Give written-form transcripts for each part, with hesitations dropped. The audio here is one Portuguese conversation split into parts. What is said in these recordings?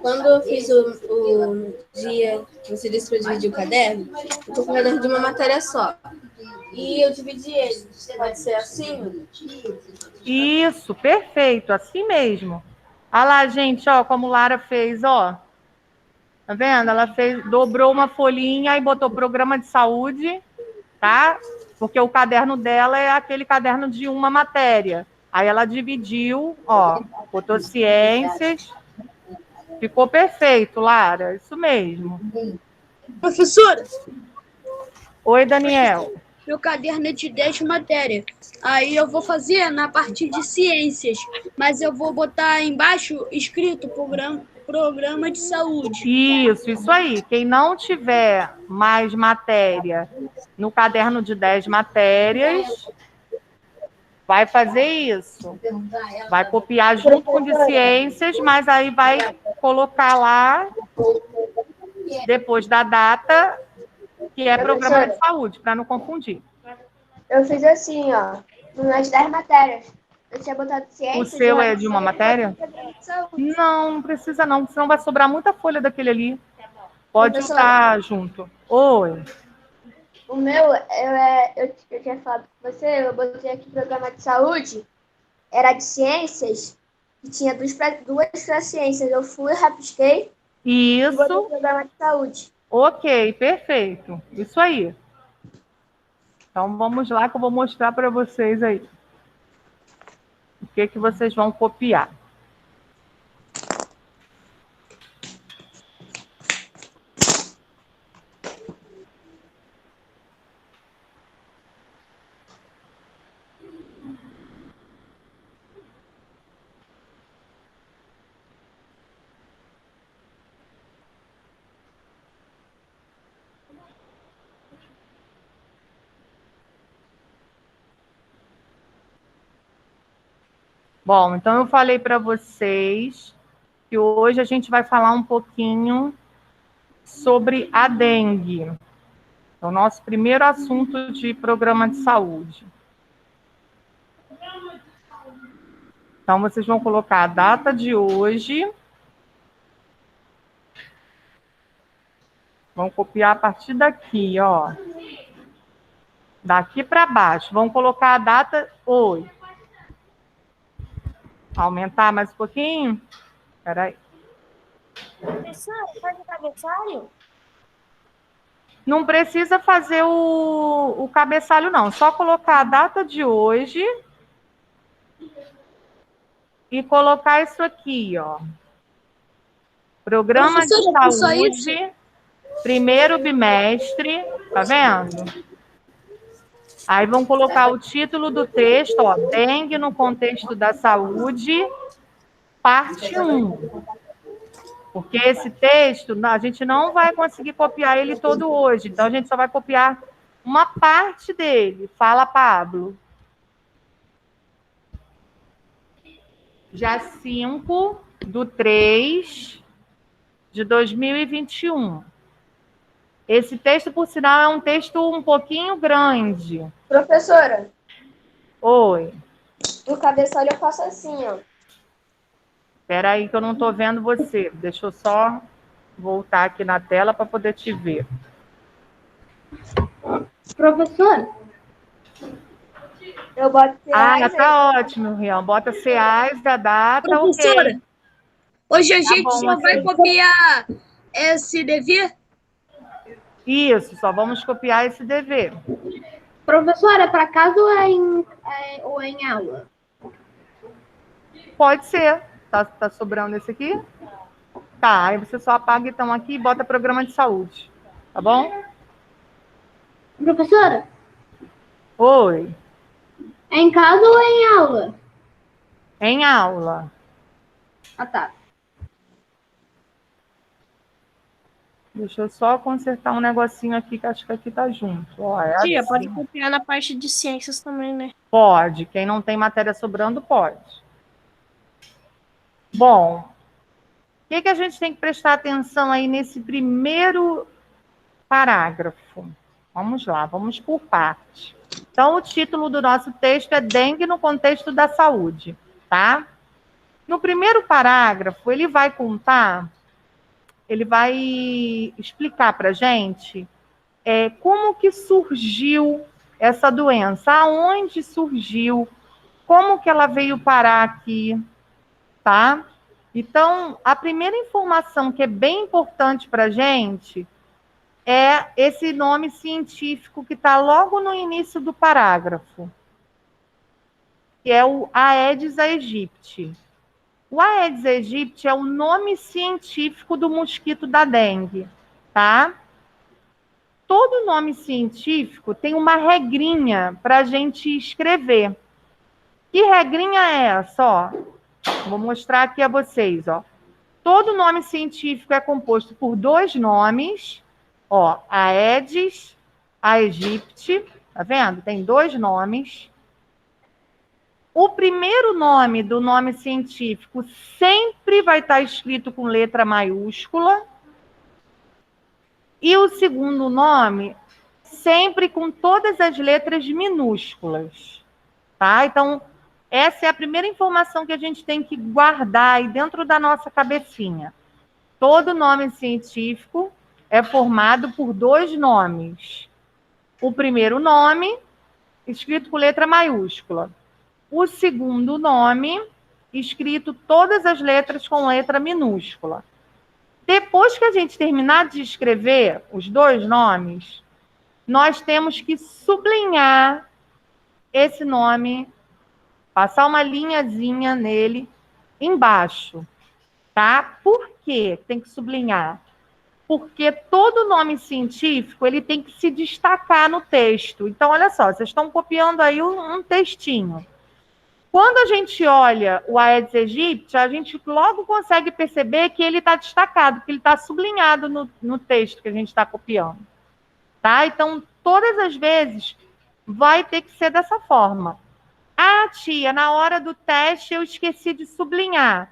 Quando eu fiz o dia, você disse para dividir o caderno, eu tô com o caderno de uma matéria só. E eu dividi ele. Pode ser assim? Isso, perfeito, assim mesmo. Olha lá, gente, ó, como Lara fez, ó. Tá vendo? Ela fez, dobrou uma folhinha e botou programa de saúde, tá? Porque o caderno dela é aquele caderno de uma matéria. Aí ela dividiu, ó, botou ciências. Ficou perfeito, Lara, isso mesmo. Professora, Oi, Daniel. meu caderno é de 10 matérias. Aí eu vou fazer na parte de ciências, mas eu vou botar embaixo escrito programa de saúde. Isso aí. Quem não tiver mais matéria no caderno de 10 matérias, vai fazer isso. Vai copiar junto com o de ciências, mas aí vai colocar lá, depois da data, que é programa de saúde, para não confundir. Eu fiz assim, ó, nas 10 matérias. Eu tinha botado O ciências e seu é de uma matéria? saúde. Não, não precisa não, senão vai sobrar muita folha daquele ali. Pode Professora, usar junto. Oi. o meu, eu tinha falado com você, eu botei aqui programa de saúde, era de ciências, e tinha duas para ciências. Eu fui, rabisquei e botei Isso. programa de saúde. Ok, perfeito. Isso aí. Então vamos lá que eu vou mostrar para vocês aí. O que que vocês vão copiar. Bom, então eu falei para vocês que hoje a gente vai falar um pouquinho sobre a dengue. É o nosso primeiro assunto de programa de saúde. Então, vocês vão colocar a data de hoje. Vão copiar a partir daqui, ó. Daqui para baixo. Vão colocar a data hoje. Aumentar mais um pouquinho? Espera aí. Professora, faz o cabeçalho? Não precisa fazer o cabeçalho, não. Só colocar a data de hoje e colocar isso aqui, ó. Programa de Professora, só isso? saúde, primeiro bimestre, tá vendo? Aí vão colocar o título do texto, ó, dengue no contexto da saúde, parte 1. Porque esse texto, a gente não vai conseguir copiar ele todo hoje, então a gente só vai copiar uma parte dele. Fala, Pablo. Dia 5/3 de 2021. Esse texto, por sinal, é um texto um pouquinho grande. Professora, Oi. no cabeçalho eu faço assim, ó. Espera aí que eu não estou vendo você. Deixa eu só voltar aqui na tela para poder te ver. Professora, eu boto Ah, tá ótimo, Rian. Bota CAs da data, Professora, ok. hoje a Tá gente bom, só vai assim. copiar esse dever? Isso, só vamos copiar esse dever. Professora, para casa ou é em aula? Pode ser. Tá sobrando esse aqui? Tá, aí você só apaga então aqui e bota programa de saúde. Tá bom? Professora, Oi. é em casa ou é em aula? Em aula. Ah, tá. Deixa eu só consertar um negocinho aqui, que acho que aqui tá junto. Ó, é Tia, assim. pode copiar na parte de ciências também, né? Pode. Quem não tem matéria sobrando, pode. Bom, o que a gente tem que prestar atenção aí nesse primeiro parágrafo? Vamos lá, vamos por parte. Então, o título do nosso texto é Dengue no contexto da saúde, tá? No primeiro parágrafo, ele vai contar, ele vai explicar para a gente como que surgiu essa doença, aonde surgiu, como que ela veio parar aqui, tá? Então, a primeira informação que é bem importante para a gente é esse nome científico que está logo no início do parágrafo, que é o Aedes aegypti. O Aedes aegypti é o nome científico do mosquito da dengue, tá? Todo nome científico tem uma regrinha para a gente escrever. Que regrinha é essa? Ó, vou mostrar aqui a vocês. Ó. Todo nome científico é composto por 2 nomes. Ó, Aedes aegypti, tá vendo? Tem 2 nomes. O primeiro nome do nome científico sempre vai estar escrito com letra maiúscula. E o segundo nome, sempre com todas as letras minúsculas. Tá? Então, essa é a primeira informação que a gente tem que guardar aí dentro da nossa cabecinha. Todo nome científico é formado por 2 nomes. O primeiro nome, escrito com letra maiúscula. O segundo nome, escrito todas as letras com letra minúscula. Depois que a gente terminar de escrever os 2 nomes, nós temos que sublinhar esse nome, passar uma linhazinha nele embaixo, tá? Por quê? Tem que sublinhar. Porque todo nome científico, ele tem que se destacar no texto. Então, olha só, vocês estão copiando aí um textinho. Quando a gente olha o Aedes aegypti, a gente logo consegue perceber que ele está destacado, que ele está sublinhado no texto que a gente está copiando. Tá? Então, todas as vezes, vai ter que ser dessa forma. Ah, tia, na hora do teste eu esqueci de sublinhar.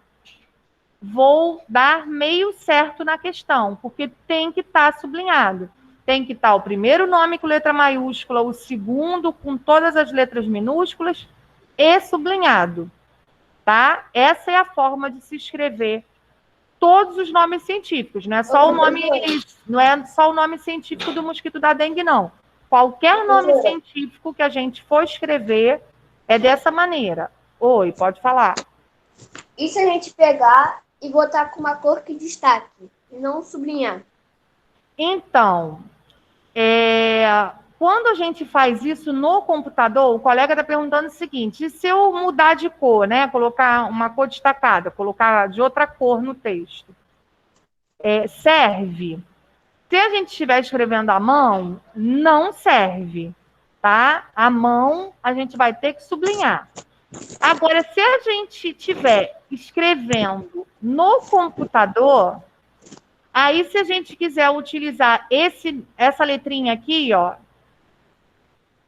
Vou dar meio certo na questão, porque tem que estar sublinhado. Tem que estar o primeiro nome com letra maiúscula, o segundo com todas as letras minúsculas, e sublinhado, tá? Essa é a forma de se escrever todos os nomes científicos, não é só o nome científico do mosquito da dengue, não. Qualquer nome científico que a gente for escrever é dessa maneira. Oi, pode falar. E se a gente pegar e botar com uma cor que destaque, e não sublinhar? Então, quando a gente faz isso no computador, o colega está perguntando o seguinte: e se eu mudar de cor, né? Colocar uma cor destacada, colocar de outra cor no texto? Serve? Se a gente estiver escrevendo à mão, não serve, tá? À mão, a gente vai ter que sublinhar. Agora, se a gente estiver escrevendo no computador, aí se a gente quiser utilizar essa letrinha aqui, ó,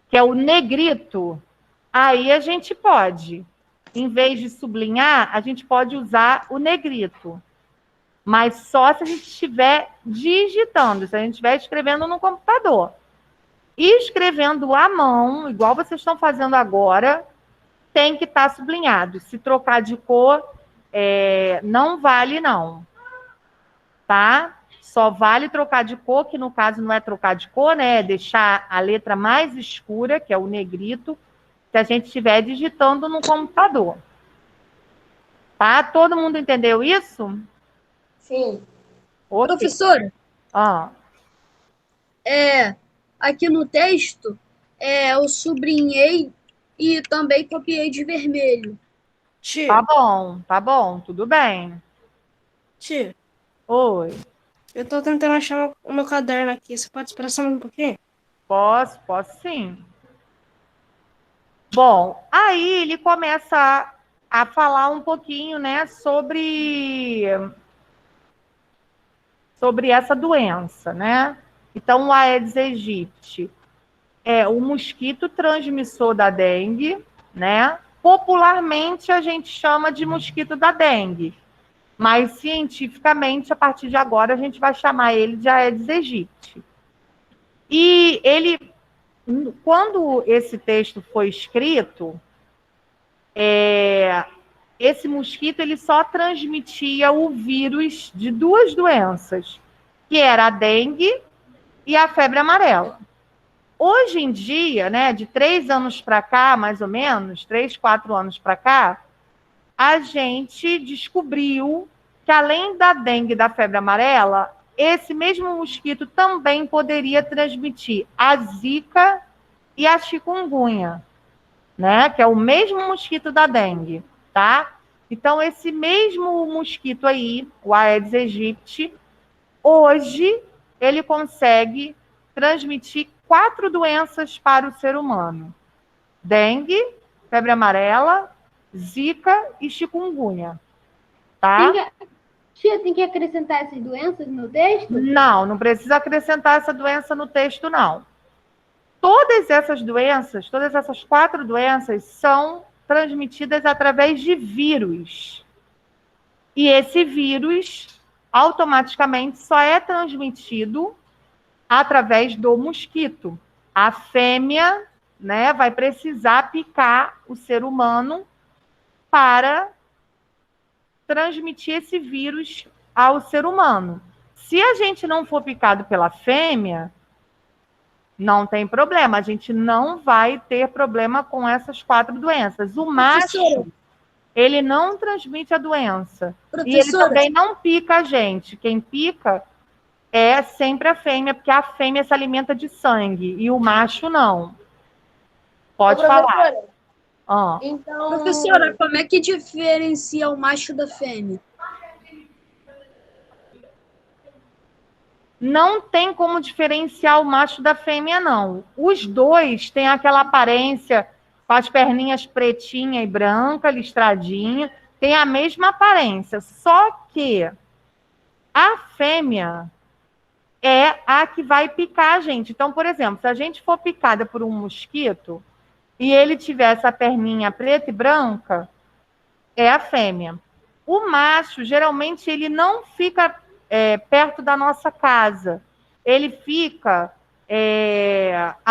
que é o negrito, aí a gente pode, em vez de sublinhar, a gente pode usar o negrito. Mas só se a gente estiver digitando, se a gente estiver escrevendo no computador. E escrevendo à mão, igual vocês estão fazendo agora, tem que estar sublinhado. Se trocar de cor, não vale não. Tá? Só vale trocar de cor, que no caso não é trocar de cor, né? É deixar a letra mais escura, que é o negrito, se a gente estiver digitando no computador. Tá? Todo mundo entendeu isso? Sim. Okay. Professora, aqui no texto, eu sublinhei e também copiei de vermelho. Tia, Tá bom, tudo bem. tia, Oi. eu tô tentando achar o meu caderno aqui. Você pode esperar só um pouquinho? Posso sim. Bom, aí ele começa a falar um pouquinho, né, sobre essa doença, né? Então, o Aedes aegypti é o mosquito transmissor da dengue, né? Popularmente, a gente chama de mosquito da dengue, mas cientificamente, a partir de agora, a gente vai chamar ele de Aedes aegypti. E ele, quando esse texto foi escrito, esse mosquito ele só transmitia o vírus de 2 doenças, que era a dengue e a febre amarela. Hoje em dia, né, de 3 anos para cá, mais ou menos, 3, 4 anos para cá, a gente descobriu que além da dengue e da febre amarela, esse mesmo mosquito também poderia transmitir a zika e a chikungunya, né? Que é o mesmo mosquito da dengue, tá? Então, esse mesmo mosquito aí, o Aedes aegypti, hoje ele consegue transmitir 4 doenças para o ser humano: dengue, febre amarela, zika e chikungunya, tá? Tia, tem que acrescentar essas doenças no texto? Não precisa acrescentar essa doença no texto, não. Todas essas doenças, todas essas 4 doenças são transmitidas através de vírus. E esse vírus, automaticamente, só é transmitido através do mosquito. A fêmea, né, vai precisar picar o ser humano para transmitir esse vírus ao ser humano. Se a gente não for picado pela fêmea, não tem problema, a gente não vai ter problema com essas 4 doenças. O macho, ele não transmite a doença. E ele também não pica a gente. Quem pica é sempre a fêmea, porque a fêmea se alimenta de sangue, e o macho não. Pode falar. Então, Professora, como é que diferencia o macho da fêmea? Não tem como diferenciar o macho da fêmea, não. Os dois têm aquela aparência com as perninhas pretinha e branca, listradinha, tem a mesma aparência, só que a fêmea é a que vai picar a gente. Então, por exemplo, se a gente for picada por um mosquito e ele tiver essa perninha preta e branca, é a fêmea. O macho, geralmente, ele não fica perto da nossa casa. Ele fica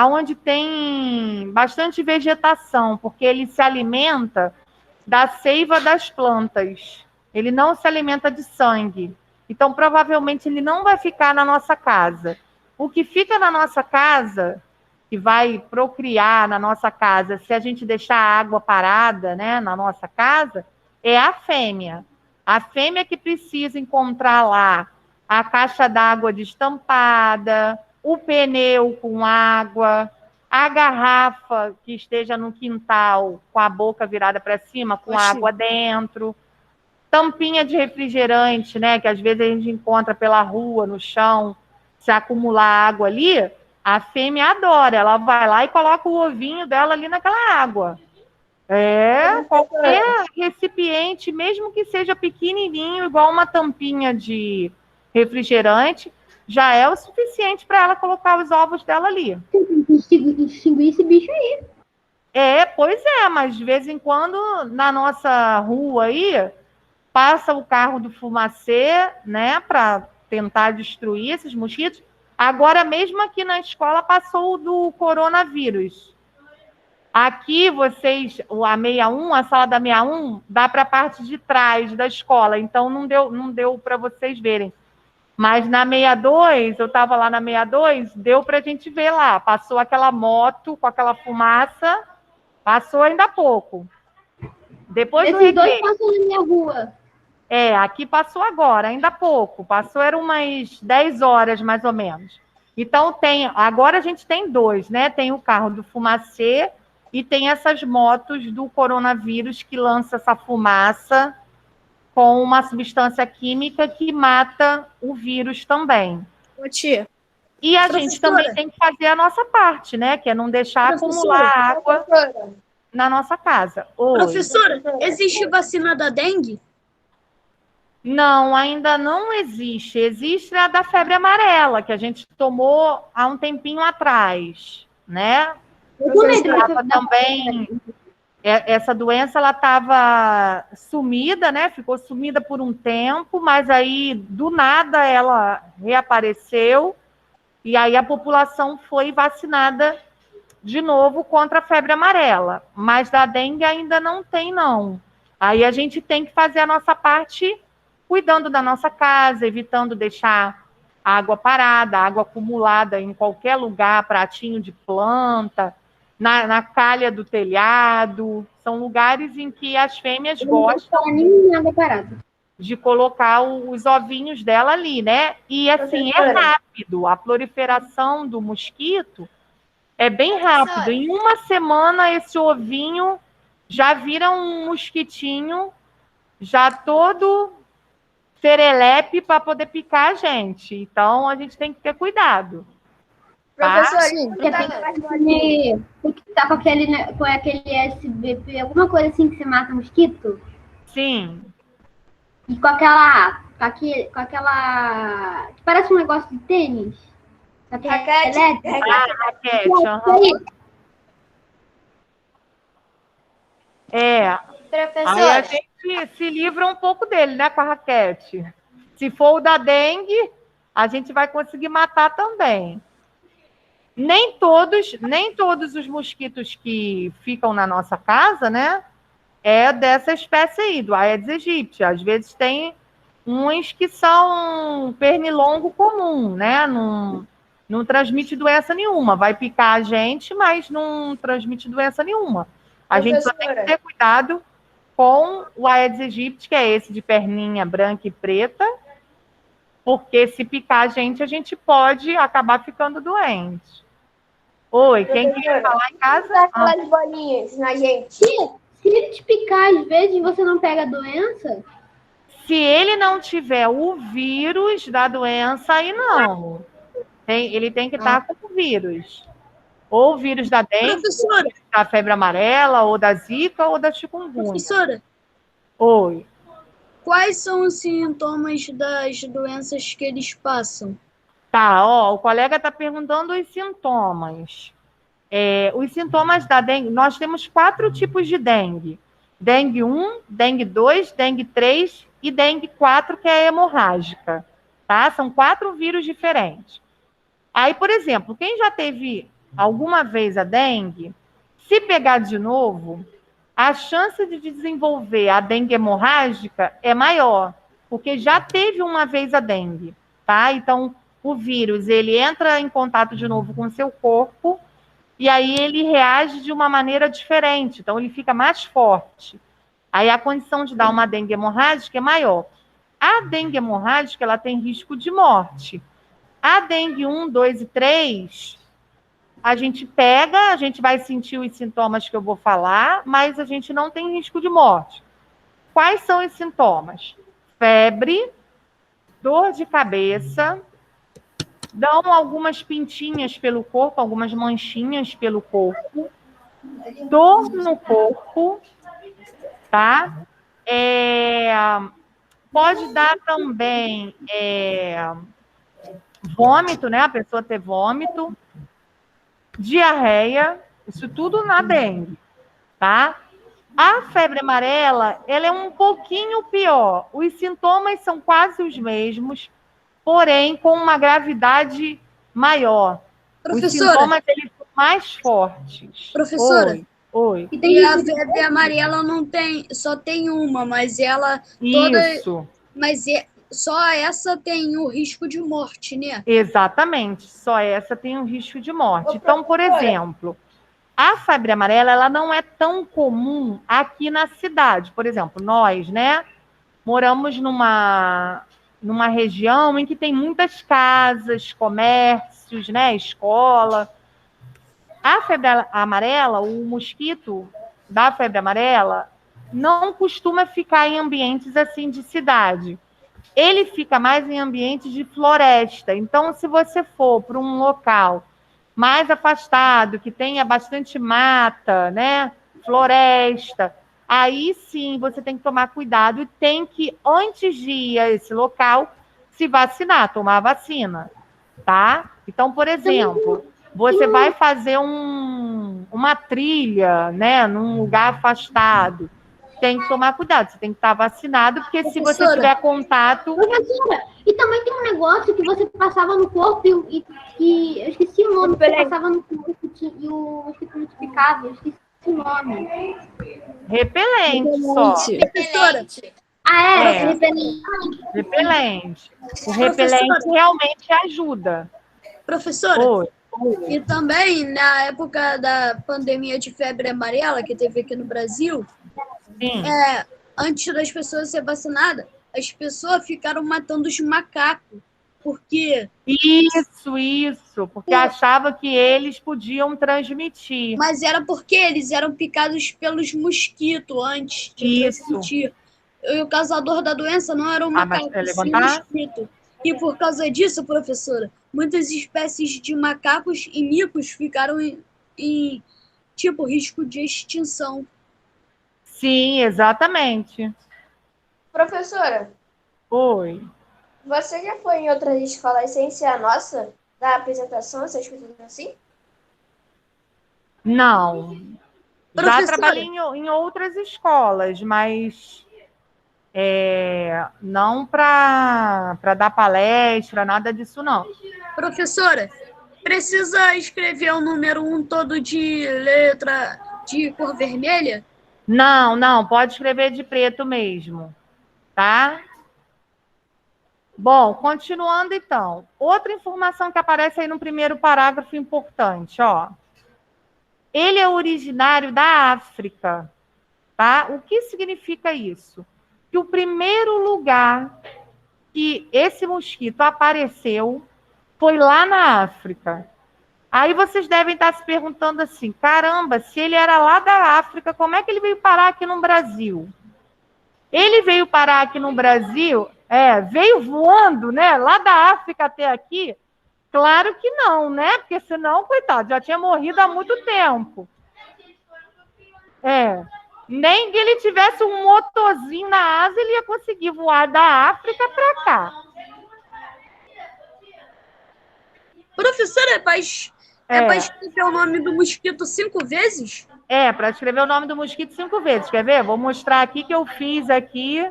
onde tem bastante vegetação, porque ele se alimenta da seiva das plantas. Ele não se alimenta de sangue. Então, provavelmente, ele não vai ficar na nossa casa. O que fica na nossa casa, que vai procriar na nossa casa, se a gente deixar a água parada, né, na nossa casa, é a fêmea. A fêmea que precisa encontrar lá a caixa d'água destampada, o pneu com água, a garrafa que esteja no quintal com a boca virada para cima, com água dentro, tampinha de refrigerante, né, que às vezes a gente encontra pela rua, no chão, se acumular água ali, a fêmea adora, ela vai lá e coloca o ovinho dela ali naquela água. Qualquer recipiente, mesmo que seja pequenininho, igual uma tampinha de refrigerante, já é o suficiente para ela colocar os ovos dela ali. Extinguir esse bicho aí. Pois é, mas de vez em quando, na nossa rua aí, passa o carro do fumacê, né, para tentar destruir esses mosquitos. Agora mesmo aqui na escola passou o do coronavírus. Aqui vocês, a 61, a sala da 61, dá para a parte de trás da escola, então não deu para vocês verem. Mas na 62, eu estava lá na 62, deu para a gente ver lá. Passou aquela moto com aquela fumaça, passou ainda há pouco. Depois do recreio. Esses dois passam na minha rua. Aqui passou agora, ainda há pouco. Passou, eram umas 10 horas, mais ou menos. Então, agora a gente tem 2, né? Tem o carro do fumacê e tem essas motos do coronavírus que lança essa fumaça com uma substância química que mata o vírus também. Ô, tia. E a gente também tem que fazer a nossa parte, né? Que é não deixar acumular água na nossa casa. Professora, existe vacina da dengue? Não, ainda não existe. Existe a da febre amarela, que a gente tomou há um tempinho atrás, né? Essa doença, ela estava sumida, né? Ficou sumida por um tempo, mas aí, do nada, ela reapareceu e aí a população foi vacinada de novo contra a febre amarela. Mas da dengue ainda não tem, não. Aí a gente tem que fazer a nossa parte cuidando da nossa casa, evitando deixar água parada, água acumulada em qualquer lugar, pratinho de planta, na calha do telhado. São lugares em que as fêmeas gostam Nem nada parado. de colocar os ovinhos dela ali, né? E assim, é rápido. A proliferação do mosquito é bem rápido. Em uma semana, esse ovinho já vira um mosquitinho, já todo serelepe para poder picar a gente. Então, a gente tem que ter cuidado. Tá? Professor, Porque tem que estar com aquele SBP, alguma coisa assim que você mata mosquito. Sim. E com aquela. Que parece um negócio de tênis. raquete, Raquete. Isso aí. É. Aí a professora, gente se livra um pouco dele, né, com a raquete. Se for o da dengue, a gente vai conseguir matar também. Nem todos os mosquitos que ficam na nossa casa, né, é dessa espécie aí, do Aedes aegypti. Às vezes tem uns que são pernilongo comum, né, não transmite doença nenhuma. Vai picar a gente, mas não transmite doença nenhuma. A gente só tem que ter cuidado com o Aedes aegypti, que é esse de perninha branca e preta, porque se picar a gente pode acabar ficando doente. Oi, quem quer falar em casa? dá aquelas bolinhas na gente. Se ele te picar, às vezes, você não pega a doença? Se ele não tiver o vírus da doença, aí não. Ele tem que estar com o vírus. Ou o vírus da dengue, Professora, da febre amarela, ou da zika, ou da chikungunya. professora, Oi. quais são os sintomas das doenças que eles passam? Tá, ó, o colega está perguntando os sintomas. Os sintomas da dengue, nós temos 4 tipos de dengue. Dengue 1, dengue 2, dengue 3 e dengue 4, que é hemorrágica. Tá? São 4 vírus diferentes. Aí, por exemplo, quem já teve alguma vez a dengue, se pegar de novo, a chance de desenvolver a dengue hemorrágica é maior, porque já teve uma vez a dengue, tá? Então, o vírus, ele entra em contato de novo com o seu corpo e aí ele reage de uma maneira diferente, então ele fica mais forte. Aí a condição de dar uma dengue hemorrágica é maior. A dengue hemorrágica, ela tem risco de morte. A dengue 1, 2 e 3, a gente vai sentir os sintomas que eu vou falar, mas a gente não tem risco de morte. Quais são os sintomas? Febre, dor de cabeça, dão algumas pintinhas pelo corpo, algumas manchinhas pelo corpo, dor no corpo, tá? Pode dar também vômito, né? A pessoa ter vômito, diarreia, isso tudo na dengue, tá? A febre amarela, ela é um pouquinho pior. Os sintomas são quase os mesmos, porém com uma gravidade maior. Os Professora, sintomas, eles são mais fortes. Professora. Oi. e a febre amarela não tem, só tem uma, mas ela Isso. só essa tem o risco de morte, né? Exatamente, só essa tem um risco de morte. Então, por exemplo, a febre amarela, ela não é tão comum aqui na cidade. Por exemplo, nós, né, moramos numa região em que tem muitas casas, comércios, né, escola. A febre amarela, o mosquito da febre amarela, não costuma ficar em ambientes assim de cidade. Ele fica mais em ambientes de floresta. Então, se você for para um local mais afastado, que tenha bastante mata, né, floresta, aí sim você tem que tomar cuidado e tem que, antes de ir a esse local, se vacinar, tomar a vacina, tá? Então, por exemplo, você vai fazer uma trilha, né, num lugar afastado, tem que tomar cuidado, você tem que estar vacinado, porque se você tiver contato... Professora, e também tem um negócio que você passava no corpo e eu esqueci o nome, que você passava no corpo e o mosquito não te picava, eu esqueci esse nome. Repelente só. Professora, É. Repelente. Repelente. O Professora. repelente realmente ajuda. professora, Oi. e também na época da pandemia de febre amarela que teve aqui no Brasil, Sim. antes das pessoas serem vacinadas, as pessoas ficaram matando os macacos, porque Isso, porque achava que eles podiam transmitir. mas era porque eles eram picados pelos mosquitos antes de Isso. transmitir. E o causador da doença não era o mas macaco, quer sim o levantar? mosquito. E por causa disso, professora, muitas espécies de macacos e micos ficaram em tipo risco de extinção. Sim, exatamente. Professora, Oi. você já foi em outras escolas sem ser a nossa, da apresentação, essas coisas assim? Não. Já Professora. trabalhei em outras escolas, mas não para dar palestra, nada disso, não. Professora, precisa escrever o número 1 todo de letra de cor vermelha? Não, pode escrever de preto mesmo, tá? Bom, continuando então. Outra informação que aparece aí no primeiro parágrafo importante, ó. Ele é originário da África, tá? O que significa isso? Que o primeiro lugar que esse mosquito apareceu foi lá na África. Aí vocês devem estar se perguntando assim, caramba, se ele era lá da África, como é que ele veio parar aqui no Brasil? Ele veio parar aqui no Brasil, veio voando, né, lá da África até aqui? Claro que não, né? Porque senão, coitado, já tinha morrido há muito tempo. Nem que ele tivesse um motorzinho na asa, ele ia conseguir voar da África para cá. Professora, é para escrever o nome do mosquito 5 vezes? Para escrever o nome do mosquito 5 vezes. Quer ver? Vou mostrar aqui que eu fiz aqui.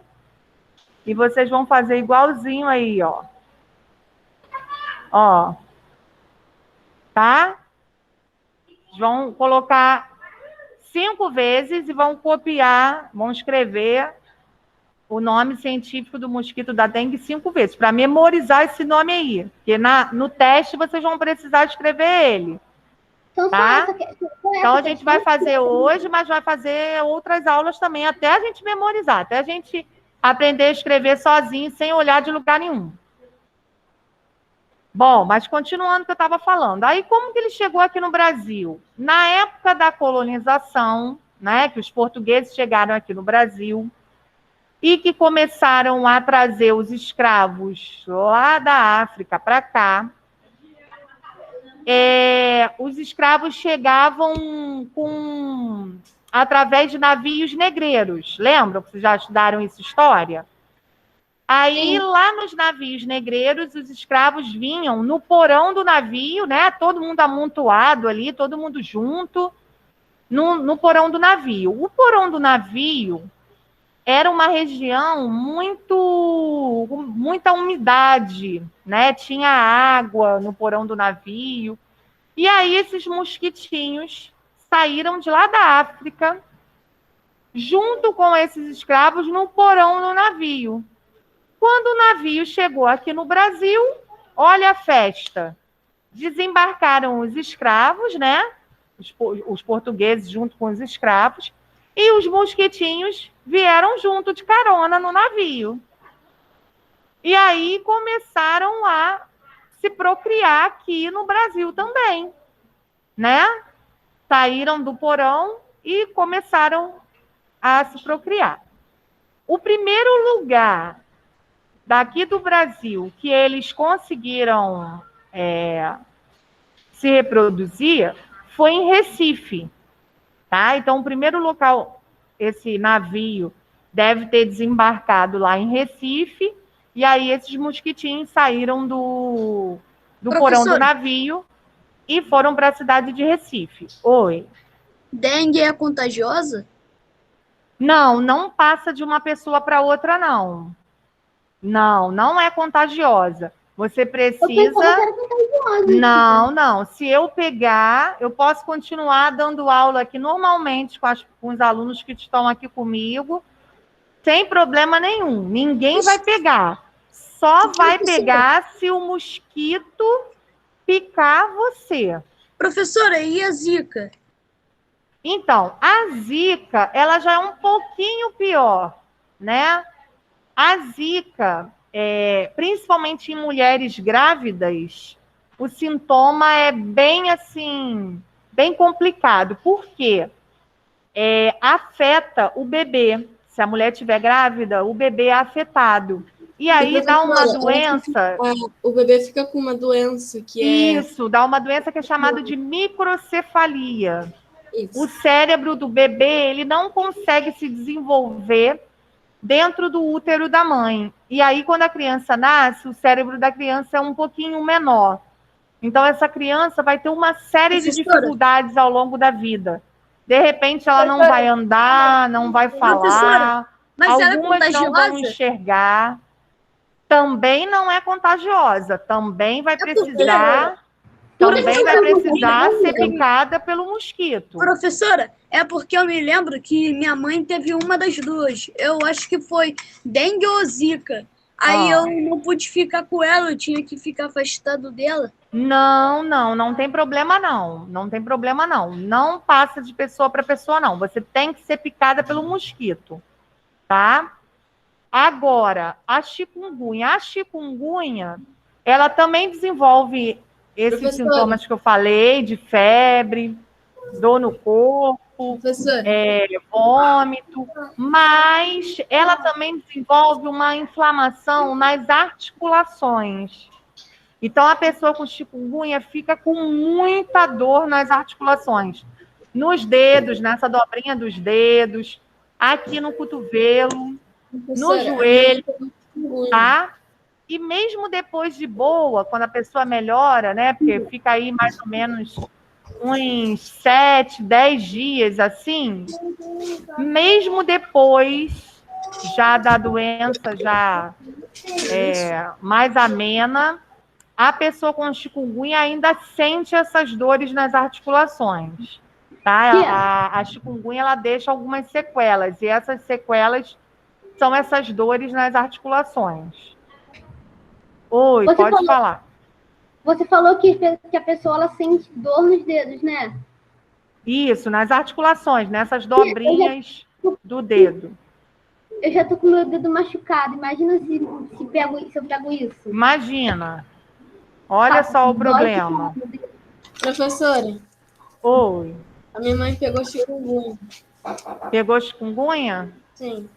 E vocês vão fazer igualzinho aí, ó. Ó. Tá? Vão colocar 5 vezes e vão copiar, vão escrever o nome científico do mosquito da dengue 5 vezes, para memorizar esse nome aí. Porque no teste vocês vão precisar escrever ele. Então, tá? Então a gente vai fazer hoje, mas vai fazer outras aulas também, até a gente memorizar, até a gente aprender a escrever sozinho, sem olhar de lugar nenhum. Bom, mas continuando o que eu estava falando. Aí, como que ele chegou aqui no Brasil? Na época da colonização, né, que os portugueses chegaram aqui no Brasil e que começaram a trazer os escravos lá da África para cá, os escravos chegavam através de navios negreiros. Lembram que vocês já estudaram essa história? Aí, lá nos navios negreiros, os escravos vinham no porão do navio, né? Todo mundo amontoado ali, todo mundo junto, no porão do navio. O porão do navio era uma região muita umidade, né? Tinha água no porão do navio. E aí, esses mosquitinhos saíram de lá da África, junto com esses escravos, no porão do navio. Quando o navio chegou aqui no Brasil, olha a festa. Desembarcaram os escravos, né? Os portugueses junto com os escravos, e os mosquitinhos vieram junto de carona no navio. E aí começaram a se procriar aqui no Brasil também, né? Saíram do porão e começaram a se procriar. O primeiro lugar daqui do Brasil que eles conseguiram se reproduzir foi em Recife, tá? Então, o primeiro local, esse navio deve ter desembarcado lá em Recife, e aí esses mosquitinhos saíram do porão do navio e foram para a cidade de Recife. Oi. Dengue é contagiosa? Não passa de uma pessoa para outra, não. Não é contagiosa. Você Eu pensava que precisa... era contagiosa. Não, não. Se eu pegar, eu posso continuar dando aula aqui normalmente com os alunos que estão aqui comigo, sem problema nenhum. Ninguém vai pegar. Só vai pegar se o mosquito picar você. Professora, e a zika? Então, a zika, ela já é um pouquinho pior, né? A zika, principalmente em mulheres grávidas, o sintoma é bem assim, bem complicado. Por quê? Afeta o bebê. Se a mulher estiver grávida, o bebê é afetado. E aí dá uma doença. O bebê fica com uma doença que Isso, dá uma doença que é chamada de microcefalia. O Isso. cérebro do bebê, ele não consegue se desenvolver dentro do útero da mãe. E aí, quando a criança nasce, o cérebro da criança é um pouquinho menor. Então, essa criança vai ter uma série de dificuldades ao longo da vida. De repente, ela não vai andar, não vai falar, mas ela é algumas não vão contagiosa? enxergar. Também não é contagiosa, também vai precisar ser picada pelo mosquito. Professora, é porque eu me lembro que minha mãe teve uma das duas. Eu acho que foi dengue ou zika. Aí eu não pude ficar com ela, eu tinha que ficar afastado dela. Não tem problema não. Não tem problema não. Não passa de pessoa para pessoa não. Você tem que ser picada pelo mosquito, tá? Agora, a chikungunya, ela também desenvolve esses sintomas que eu falei, de febre, dor no corpo, vômito, mas ela também desenvolve uma inflamação nas articulações. Então, a pessoa com chikungunya fica com muita dor nas articulações, nos dedos, nessa dobrinha dos dedos, aqui no cotovelo, no joelho, tá? E mesmo depois de boa, quando a pessoa melhora, né? Porque fica aí mais ou menos uns 7, 10 dias, assim, mesmo depois já da doença já mais amena, a pessoa com chikungunya ainda sente essas dores nas articulações, tá? A chikungunya, ela deixa algumas sequelas, e essas sequelas são essas dores nas articulações. Oi, pode falar. Você falou que a pessoa ela sente dor nos dedos, né? Isso, nas articulações, nessas dobrinhas do dedo. Eu já tô com meu dedo machucado. Imagina se eu pego isso. Imagina. Olha só o problema. Professora. Oi. A minha mãe pegou chikungunya. Pegou chikungunya? Sim.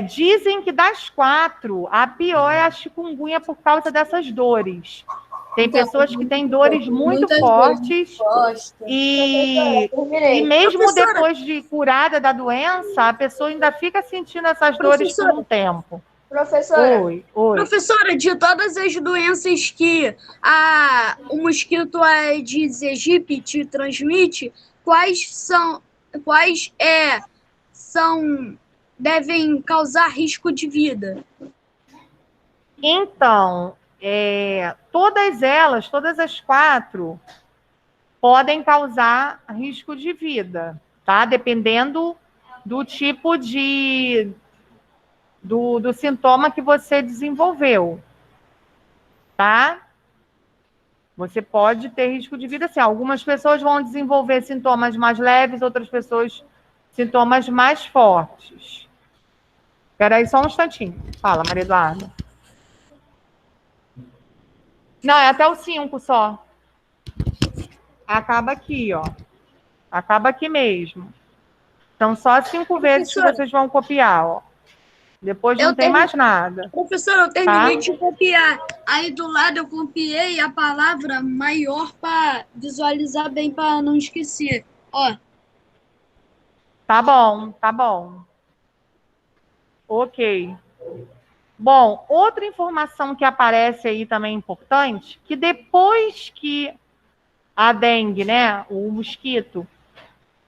Dizem que das 4, a pior é a chikungunya por causa dessas dores. Tem pessoas que têm dores muito fortes e mesmo depois de curada da doença, a pessoa ainda fica sentindo essas dores por um tempo. Professora. Oi. Professora, de todas as doenças que o mosquito Aedes aegypti transmite, quais devem causar risco de vida? Então, todas as 4, podem causar risco de vida, tá? Dependendo do tipo do sintoma que você desenvolveu, tá? Você pode ter risco de vida, sim. Algumas pessoas vão desenvolver sintomas mais leves, outras pessoas sintomas mais fortes. Espera aí só um instantinho. Fala, Maria Eduarda. Não, é até o 5 só. Acaba aqui, ó. Acaba aqui mesmo. Então, só 5 vezes que vocês vão copiar, ó. Depois não tem mais nada. Professor, eu terminei de copiar. Aí do lado eu copiei a palavra maior para visualizar bem, para não esquecer. Ó. Tá bom. Ok. Bom, outra informação que aparece aí também importante, que depois que a dengue, né, o mosquito,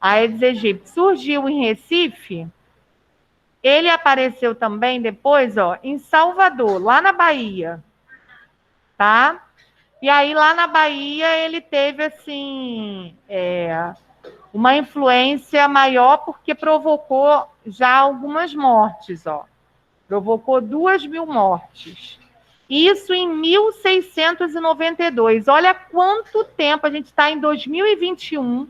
a Aedes aegypti, surgiu em Recife, ele apareceu também depois, ó, em Salvador, lá na Bahia. tá? E aí, lá na Bahia, ele teve, assim, uma influência maior porque provocou já algumas mortes, ó. Provocou 2.000 mortes. Isso em 1692. Olha quanto tempo, a gente está em 2021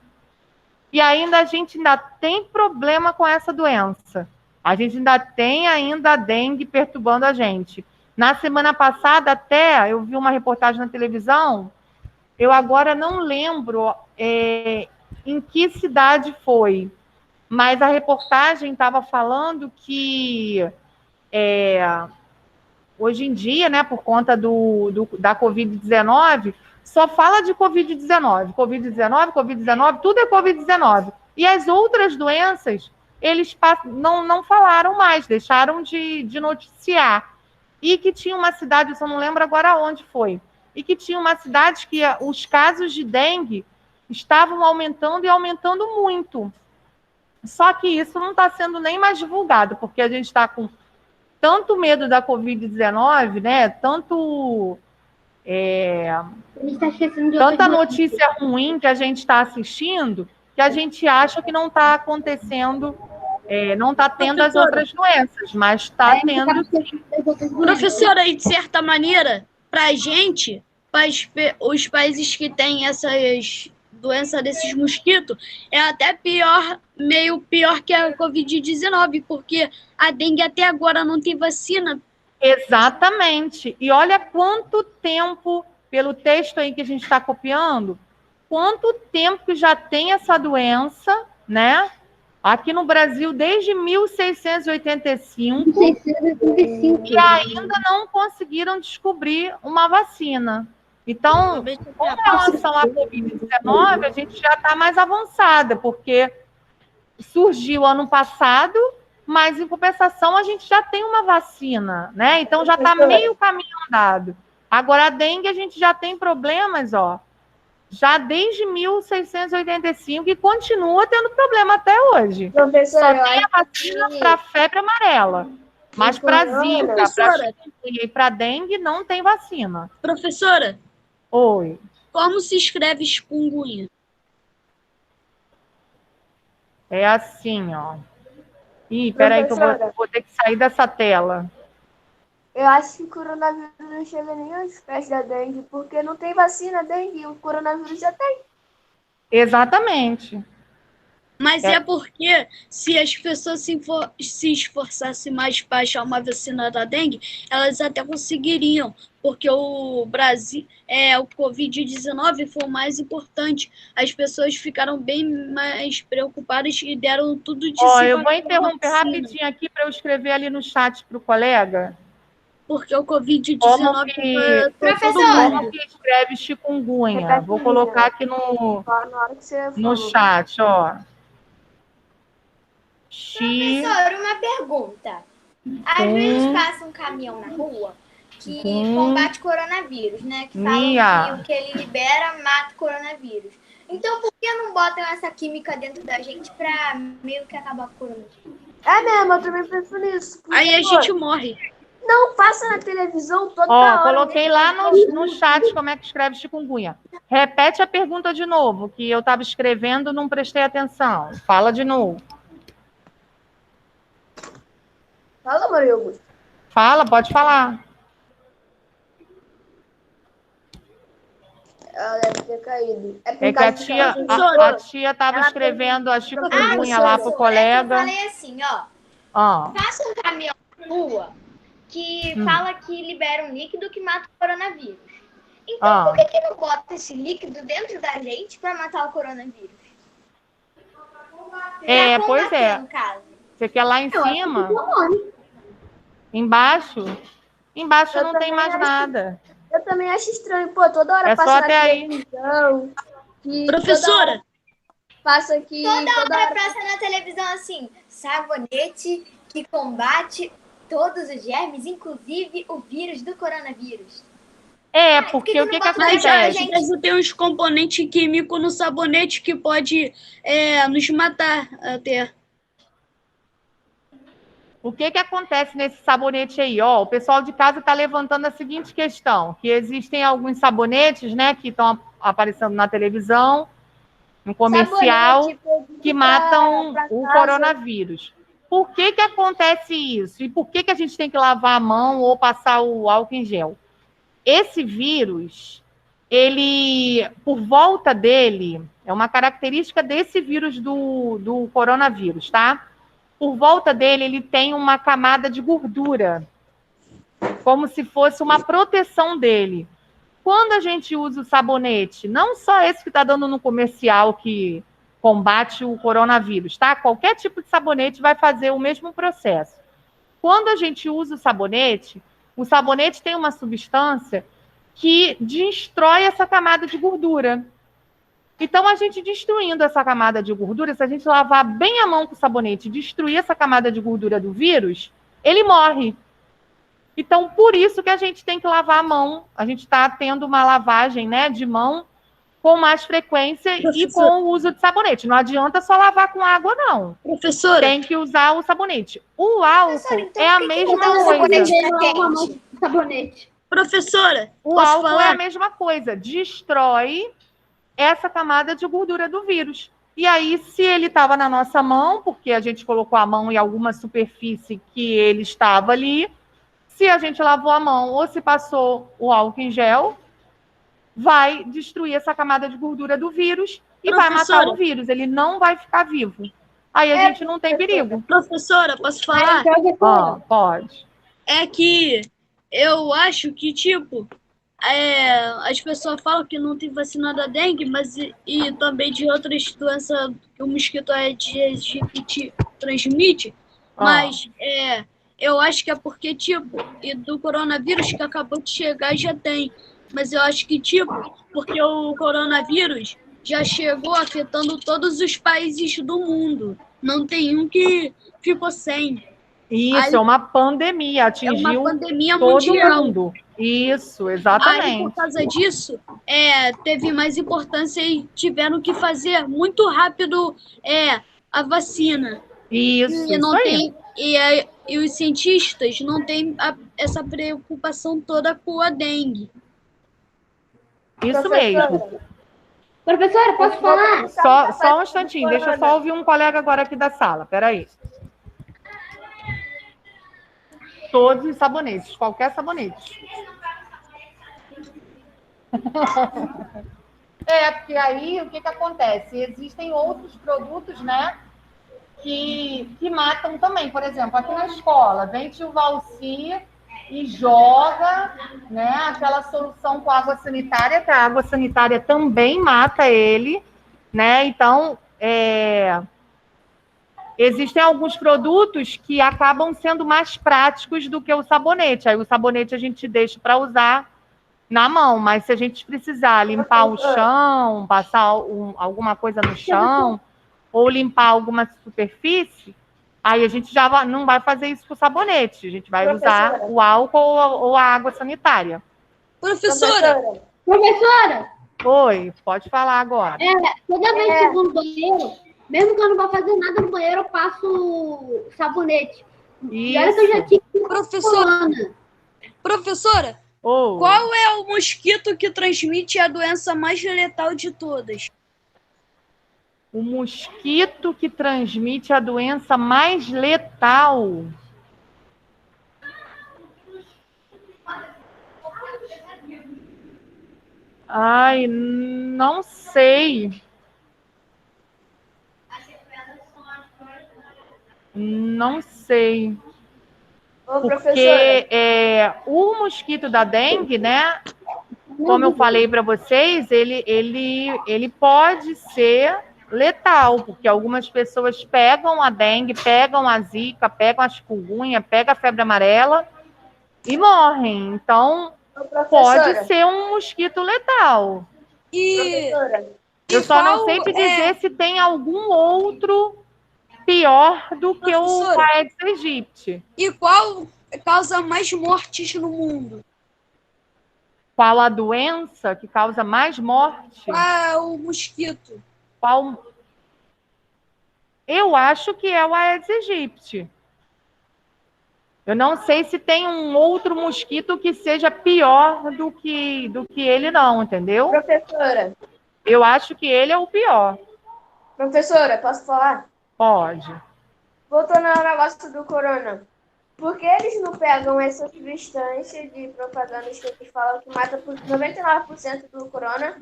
e a gente ainda tem problema com essa doença. A gente ainda tem a dengue perturbando a gente. Na semana passada, até, eu vi uma reportagem na televisão, eu agora não lembro em que cidade foi, mas a reportagem estava falando que hoje em dia, né, por conta da Covid-19, só fala de Covid-19, Covid-19, tudo é Covid-19. E as outras doenças, eles não falaram mais, deixaram de noticiar. E que tinha uma cidade, eu só não lembro agora onde foi, e que tinha uma cidade que os casos de dengue estavam aumentando e aumentando muito. Só que isso não está sendo nem mais divulgado, porque a gente está com tanto medo da Covid-19, né? Tanta notícia ruim que a gente está assistindo, que a gente acha que não está acontecendo, não está tendo as outras doenças, mas está tendo. Professora, e de certa maneira, para a gente, para os países que têm essas doenças desses mosquitos, é até pior, meio pior que a Covid-19, porque a dengue até agora não tem vacina. Exatamente. E olha quanto tempo, pelo texto aí que a gente está copiando, quanto tempo que já tem essa doença, né? Aqui no Brasil, desde 1685, e ainda não conseguiram descobrir uma vacina. Então, com relação à Covid-19, a gente já está mais avançada, porque surgiu ano passado, mas, em compensação, a gente já tem uma vacina, né? Então, já está meio caminho andado. Agora, a dengue, a gente já tem problemas, ó, já desde 1685 e continua tendo problema até hoje. Professora, Só tem a vacina para a febre amarela. Mas para zika, para chikungunya e para dengue, não tem vacina. Professora, Oi. como se escreve chikungunya? É assim, ó. Ih, peraí que eu vou ter que sair dessa tela. Eu acho que o coronavírus não chega nem aos pés da dengue, porque não tem vacina dengue e o coronavírus já tem. Exatamente. Mas é porque se as pessoas se esforçassem mais para achar uma vacina da dengue, elas até conseguiriam, porque o Brasil, o Covid-19 foi o mais importante. As pessoas ficaram bem mais preocupadas e deram tudo de si. Ó, eu vou interromper rapidinho aqui para eu escrever ali no chat para o colega. Porque o Covid-19... Como que escreve chikungunya? Vou colocar aqui no chat, ó. Professor, uma pergunta. Às vezes passa um caminhão na rua que combate coronavírus, né? Que fala que o que ele libera mata o coronavírus. Então, por que não botam essa química dentro da gente pra meio que acabar com o coronavírus? É mesmo, eu também penso nisso. Porque, aí a gente morre. Não, passa na televisão toda hora. Ó, coloquei lá no chat como é que escreve chikungunya. Repete a pergunta de novo, que eu estava escrevendo, não prestei atenção. Fala de novo. Fala, Maria Augusta. Fala, pode falar. Ela deve ter caído. É que a tia estava escrevendo a chikungunya lá pro colega. Eu falei assim, ó. Passa um caminhão na rua que fala que libera um líquido que mata o coronavírus. Então, por que não bota esse líquido dentro da gente para matar o coronavírus? Pois é. Você quer lá em cima? Embaixo? Embaixo não tem mais nada. Eu também acho estranho. Pô, toda hora passa na televisão. Professora! Passa aqui. Toda hora passa na televisão assim, sabonete que combate todos os germes, inclusive o vírus do coronavírus. Porque o que acontece? A gente tem uns componentes químicos no sabonete que pode nos matar até. O que acontece nesse sabonete aí? Ó, o pessoal de casa está levantando a seguinte questão, que existem alguns sabonetes, né, que estão aparecendo na televisão, no comercial, Sabonete, produto que matam pra o casa. coronavírus. Por que acontece isso? E por que a gente tem que lavar a mão ou passar o álcool em gel? Esse vírus, ele, por volta dele, é uma característica desse vírus do coronavírus, tá? Por volta dele, ele tem uma camada de gordura, como se fosse uma proteção dele. Quando a gente usa o sabonete, não só esse que está dando no comercial que combate o coronavírus, tá? Qualquer tipo de sabonete vai fazer o mesmo processo. Quando a gente usa o sabonete tem uma substância que destrói essa camada de gordura. Então, a gente destruindo essa camada de gordura, se a gente lavar bem a mão com o sabonete e destruir essa camada de gordura do vírus, ele morre. Então, por isso que a gente tem que lavar a mão. A gente está tendo uma lavagem, né, de mão com mais frequência e com o uso de sabonete. Não adianta só lavar com água, não. Professora, Tem que usar o sabonete. O álcool então é a por que mesma que usa coisa. sabonete? Sabonete. professora, O posso álcool é falar? a mesma coisa. Destrói essa camada de gordura do vírus. E aí, se ele estava na nossa mão, porque a gente colocou a mão em alguma superfície que ele estava ali, se a gente lavou a mão ou se passou o álcool em gel, vai destruir essa camada de gordura do vírus e vai matar o vírus. Ele não vai ficar vivo. Aí a gente não tem perigo. Professora, posso falar? Ó, pode. É que eu acho que, tipo, as pessoas falam que não tem vacina da dengue, mas e também de outras doenças que o mosquito Aedes aegypti transmite, mas eu acho que é porque, tipo, e do coronavírus que acabou de chegar já tem, mas eu acho que, tipo, porque o coronavírus já chegou afetando todos os países do mundo, não tem um que ficou sem. Isso, é uma pandemia, É atingiu uma pandemia todo mundial. mundo. Isso, Aí, exatamente. por causa disso, teve mais importância e tiveram que fazer muito rápido a vacina. Isso, E não isso aí. tem, e os cientistas não têm essa preocupação toda com a dengue. Isso mesmo. Professora, posso falar? Só um instantinho, deixa eu só ouvir um colega agora aqui da sala, peraí. Todos os sabonetes, qualquer sabonete. Porque aí o que acontece? Existem outros produtos, né, que matam também. Por exemplo, aqui na escola, vem tio Valci e joga, né, aquela solução com água sanitária, que a água sanitária também mata ele, né? Então, existem alguns produtos que acabam sendo mais práticos do que o sabonete. Aí o sabonete a gente deixa para usar na mão, mas se a gente precisar limpar o chão, passar alguma coisa no chão, ou limpar alguma superfície, aí a gente já não vai fazer isso com o sabonete. A gente vai usar o álcool ou a água sanitária. Professora, Professora, Oi, pode falar agora. toda vez que eu vou no banheiro, mesmo que eu não vou fazer nada no banheiro, eu passo sabonete. E olha que eu já Isso. tive professora, Oi. qual é o mosquito que transmite a doença mais letal de todas? O mosquito que transmite a doença mais letal. Ai, não sei. Não sei. Ô, Porque professora, o mosquito da dengue, né? Como eu falei para vocês, ele pode ser letal, porque algumas pessoas pegam a dengue, pegam a zika, pegam a chikungunya, pegam a febre amarela e morrem. Então, pode ser um mosquito letal. professora, Eu só não sei te dizer se tem algum outro pior do que o Professora. Aedes aegypti. E qual causa mais mortes no mundo? Qual a doença que causa mais morte? Qual é o mosquito? Qual... Eu acho que é o Aedes aegypti. Eu não sei se tem um outro mosquito que seja pior do que ele, não, entendeu? Professora, Eu acho que ele é o pior. professora, posso falar? Pode. Voltando ao negócio do corona. Por que eles não pegam essa substância de propagandas que eles falam que mata por 99% do corona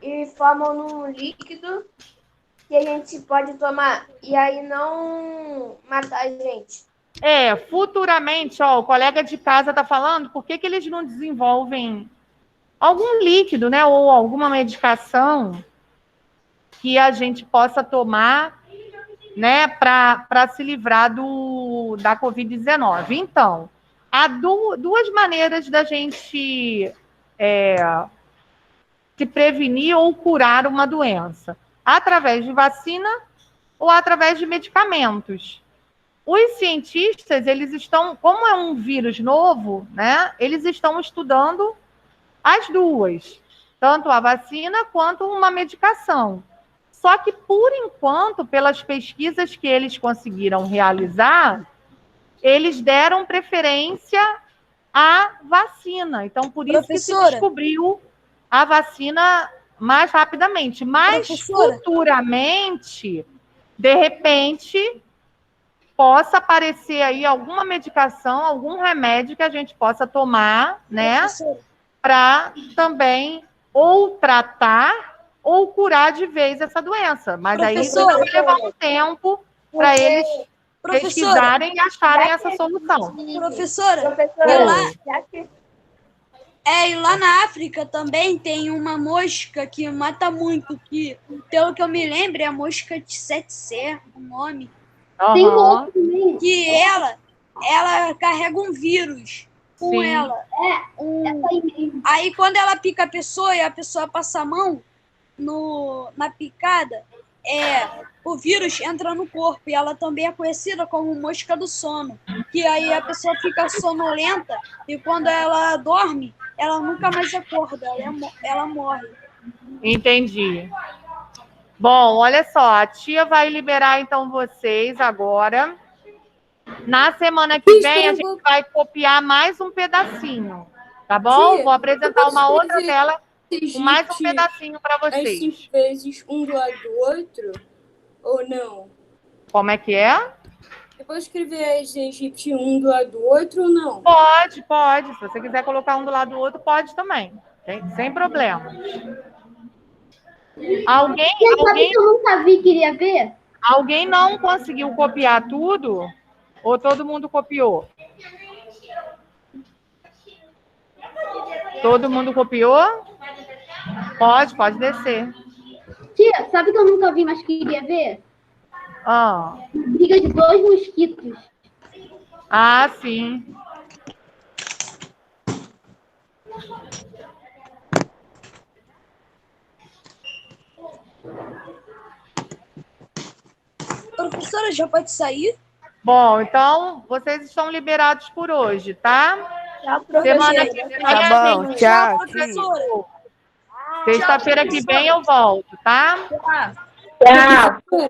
e formam num líquido que a gente pode tomar e aí não matar a gente? Futuramente, ó, o colega de casa está falando, por que eles não desenvolvem algum líquido, né, ou alguma medicação que a gente possa tomar, né, para se livrar da Covid-19. Então, há duas maneiras da gente se prevenir ou curar uma doença: através de vacina ou através de medicamentos. Os cientistas, eles estão, como é um vírus novo, né, eles estão estudando as duas, tanto a vacina quanto uma medicação. Só que, por enquanto, pelas pesquisas que eles conseguiram realizar, eles deram preferência à vacina. Então, por isso que se descobriu a vacina mais rapidamente. Mas, futuramente, de repente, possa aparecer aí alguma medicação, algum remédio que a gente possa tomar, né, para também ou tratar ou curar de vez essa doença. Mas aí vai levar um tempo para eles pesquisarem e acharem essa solução. Professora, e lá na África também tem uma mosca que mata muito, que, pelo que eu me lembro, é a mosca de Tsetse, o nome. Tem um outro também. Que ela carrega um vírus com Sim. ela. Essa aí mesmo. Aí quando ela pica a pessoa e a pessoa passa a mão na picada, o vírus entra no corpo e ela também é conhecida como mosca do sono. Que aí a pessoa fica sonolenta e quando ela dorme, ela nunca mais acorda, ela morre. Entendi. Bom, olha só, a tia vai liberar então vocês agora. Na semana que vem a gente vai copiar mais um pedacinho, tá bom? Vou apresentar uma outra tela com mais um pedacinho para As vocês. 5 vezes um do lado do outro? Ou não? Como é que é? Eu posso escrever as egípcias um do lado do outro ou não? Pode. Se você quiser colocar um do lado do outro, pode também. Sem problema. Sabe que eu nunca vi, queria ver? Alguém não conseguiu copiar tudo? Ou todo mundo copiou? Todo mundo copiou? Pode descer. Tia, sabe que eu nunca vi, mas queria ver? Briga de 2 mosquitos. Ah, sim. Professora, já pode sair? Bom, então vocês estão liberados por hoje, tá? Semana que vem Tá bom, tchau. Professora. Sexta-feira que vem eu volto, tá? Tchau.